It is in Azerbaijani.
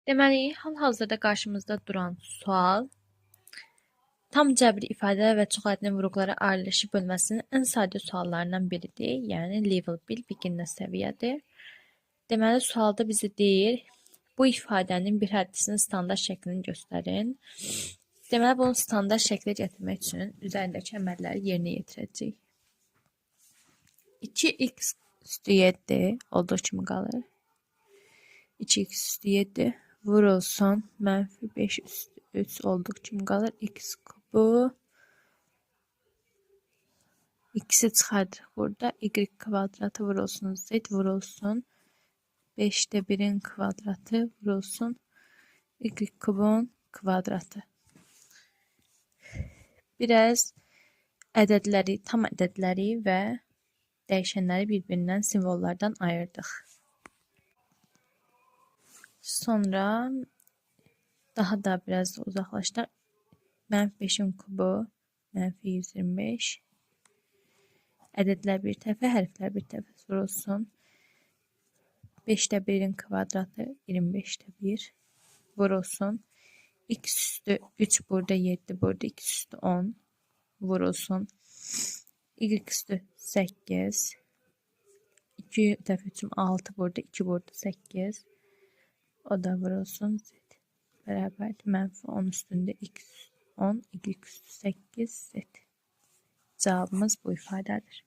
Deməli, hal-hazırda qarşımızda duran sual tam cəbri ifadə və çoxaydın vurğulara ayrılışıb bölməsinin ən sadə suallarından biridir. Yəni level 1 beginner səviyyədir. Deməli, sualda bizə deyir, bu ifadənin bir həddisinin standart şəklini göstərin. Deməli, bunu standart şəklə gətirmək üçün üzərindəki əməlləri yerinə yetirəcəyik. 2x üstü 7 olduğu kimi qalır. 2x üstü 7 vurulsun mənfi 5 üstü 3 olduğu kimi qalır. X kubu x'i çıxardırıq burada. Y kvadratı vurulsun z vurulsun 5'te 1'in kvadratı vurulsun y kubun kvadratı. Biraz ədədləri, tam ədədləri və dəyişənləri bir-birindən simvollardan ayırdıq. Sonra daha da biraz uzaqlaşdıq. Mənfi 5'in kubu mənfi 125. Ədədlər bir tərəfə, hərflər bir tərəfə vurulsun. 5'te 1'in kvadratı 25'te 1 vurulsun. X üstü 3 burada 7 burada x üstü 10 vurulsun. Y üstü 8 2 dəfə 3'üm 6 burada 2 burada 8 o da vurulsun. Z bərabər mənfi 10 üstündə x 10 y üstü 8 z. Cevabımız bu ifadədir.